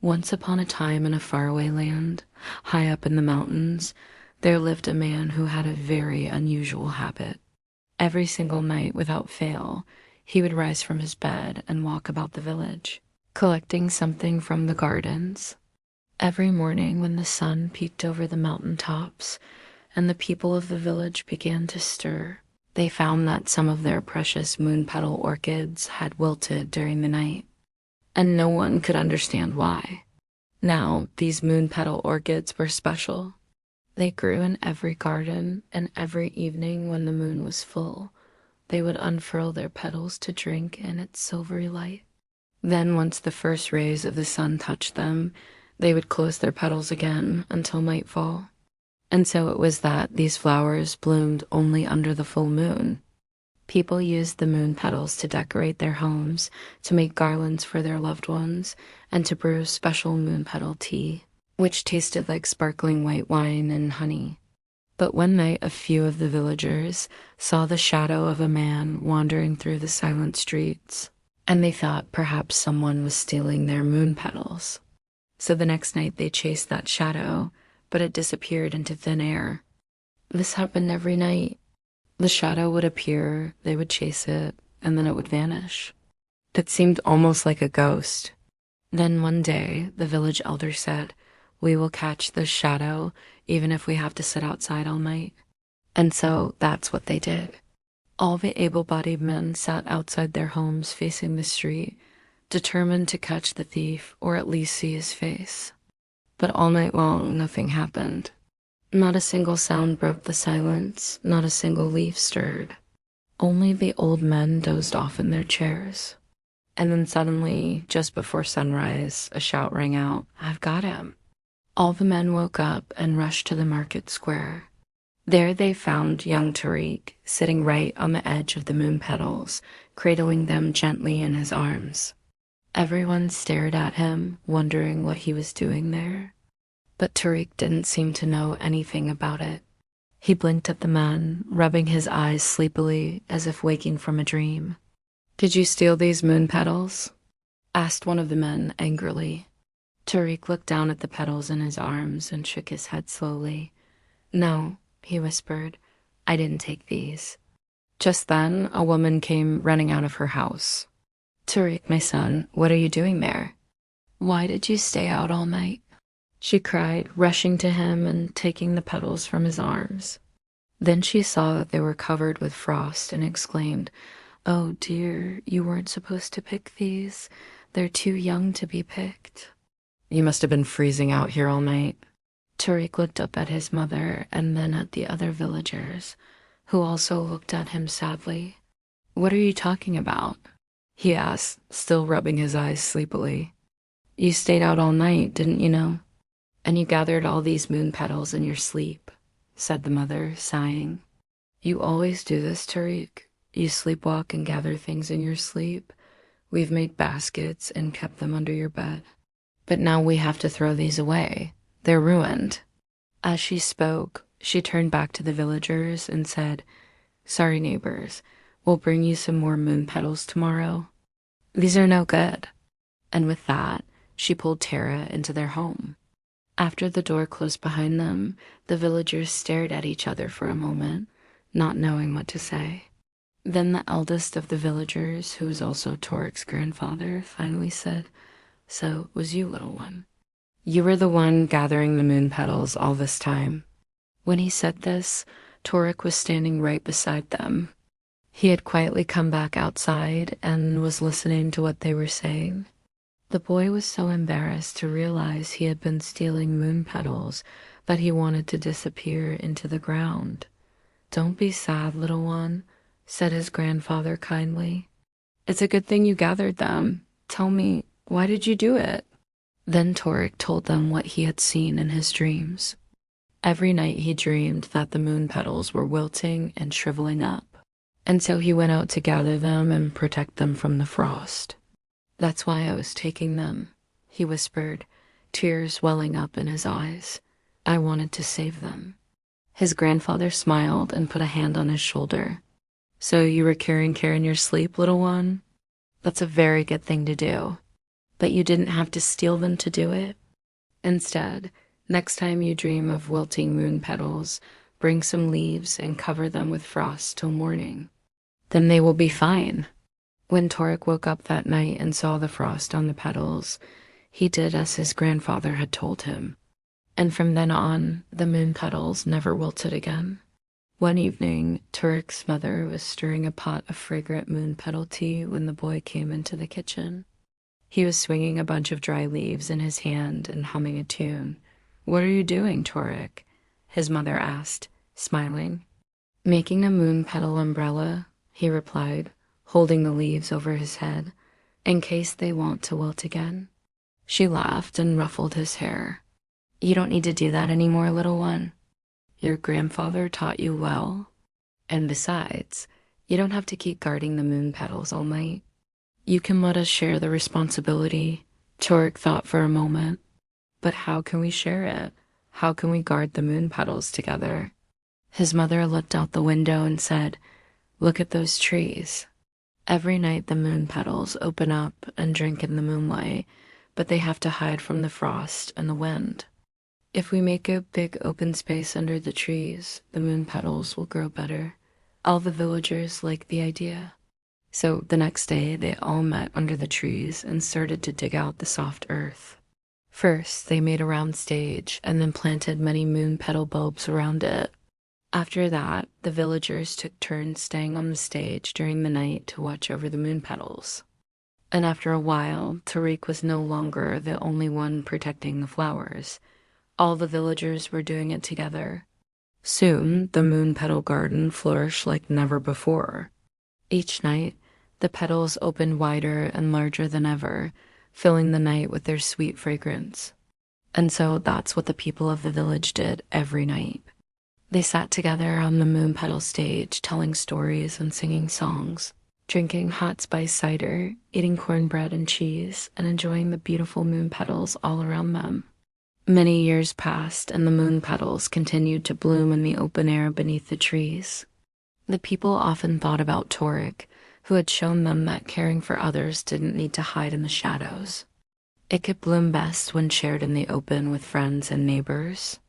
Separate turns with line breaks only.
Once upon a time in a faraway land, high up in the mountains, there lived a man who had a very unusual habit. Every single night, without fail, he would rise from his bed and walk about the village, collecting something from the gardens. Every morning, when the sun peeked over the mountain tops and the people of the village began to stir, they found that some of their precious moon petal orchids had wilted during the night, and no one could understand why. Now, these moon petal orchids were special. They grew in every garden, and every evening when the moon was full, they would unfurl their petals to drink in its silvery light. Then, once the first rays of the sun touched them, they would close their petals again until nightfall. And so it was that these flowers bloomed only under the full moon. People used the moon petals to decorate their homes, to make garlands for their loved ones, and to brew special moon petal tea, which tasted like sparkling white wine and honey. But one night a few of the villagers saw the shadow of a man wandering through the silent streets, and they thought perhaps someone was stealing their moon petals. So the next night they chased that shadow, but it disappeared into thin air. This happened every night. The shadow would appear, they would chase it, and then it would vanish. It seemed almost like a ghost. Then one day, the village elder said, "We will catch this shadow, even if we have to sit outside all night." And so that's what they did. All the able-bodied men sat outside their homes facing the street, determined to catch the thief or at least see his face. But all night long, nothing happened. Not a single sound broke the silence, not a single leaf stirred. Only the old men dozed off in their chairs. And then suddenly, just before sunrise, a shout rang out, "I've got him." All the men woke up and rushed to the market square. There they found young Tariq sitting right on the edge of the moon petals, cradling them gently in his arms. Everyone stared at him, wondering what he was doing there. But Tariq didn't seem to know anything about it. He blinked at the men, rubbing his eyes sleepily as if waking from a dream. "Did you steal these moon petals?" asked one of the men angrily. Tariq looked down at the petals in his arms and shook his head slowly. "No," he whispered, "I didn't take these." Just then, a woman came running out of her house. "Tariq, my son, what are you doing there? Why did you stay out all night?" she cried, rushing to him and taking the petals from his arms. Then she saw that they were covered with frost and exclaimed, "Oh dear, you weren't supposed to pick these. They're too young to be picked." "You must have been freezing out here all night." Tariq looked up at his mother and then at the other villagers, who also looked at him sadly. "What are you talking about?" he asked, still rubbing his eyes sleepily. "You stayed out all night, didn't you know? And you gathered all these moon petals in your sleep," said the mother, sighing. "You always do this, Tariq. You sleepwalk and gather things in your sleep. We've made baskets and kept them under your bed. But now we have to throw these away. They're ruined." As she spoke, she turned back to the villagers and said, "Sorry, neighbors. We'll bring you some more moon petals tomorrow. These are no good." And with that, she pulled Tara into their home. After the door closed behind them, the villagers stared at each other for a moment, not knowing what to say. Then the eldest of the villagers, who was also Torik's grandfather, finally said, "So it was you, little one. You were the one gathering the moon petals all this time." When he said this, Torik was standing right beside them. He had quietly come back outside and was listening to what they were saying. The boy was so embarrassed to realize he had been stealing moon petals that he wanted to disappear into the ground. "Don't be sad, little one," said his grandfather kindly. "It's a good thing you gathered them. Tell me, why did you do it?" Then Torik told them what he had seen in his dreams. Every night he dreamed that the moon petals were wilting and shriveling up, and so he went out to gather them and protect them from the frost. "That's why I was taking them," he whispered, tears welling up in his eyes. "I wanted to save them." His grandfather smiled and put a hand on his shoulder. "So you were carrying care in your sleep, little one? That's a very good thing to do. but you didn't have to steal them to do it. Instead, next time you dream of wilting moon petals, bring some leaves and cover them with frost till morning. Then they will be fine. When Torek woke up that night and saw the frost on the petals, he did as his grandfather had told him. And from then on, the moon petals never wilted again. One evening, Turek's mother was stirring a pot of fragrant moon petal tea when the boy came into the kitchen. He was swinging a bunch of dry leaves in his hand and humming a tune. "What are you doing, Torek?" his mother asked, smiling. "Making a moon petal umbrella," he replied, holding the leaves over his head, "in case they want to wilt again." She laughed and ruffled his hair. "You don't need to do that anymore, little one. Your grandfather taught you well. And besides, you don't have to keep guarding the moon petals all night. You can let us share the responsibility." Torek thought for a moment. "But how can we share it? How can we guard the moon petals together?" His mother looked out the window and said, "Look at those trees. Every night the moon petals open up and drink in the moonlight, but they have to hide from the frost and the wind. If we make a big open space under the trees, the moon petals will grow better." All the villagers liked the idea. So the next day they all met under the trees and started to dig out the soft earth. First, they made a round stage and then planted many moon petal bulbs around it. After that, the villagers took turns staying on the stage during the night to watch over the moon petals. And after a while, Tariq was no longer the only one protecting the flowers. All the villagers were doing it together. Soon, the moon petal garden flourished like never before. Each night, the petals opened wider and larger than ever, filling the night with their sweet fragrance. And so that's what the people of the village did every night. They sat together on the moon petal stage, telling stories and singing songs, drinking hot spice cider, eating cornbread and cheese, and enjoying the beautiful moon petals all around them. Many years passed, and the moon petals continued to bloom in the open air beneath the trees. The people often thought about Torek, who had shown them that caring for others didn't need to hide in the shadows. It could bloom best when shared in the open with friends and neighbors.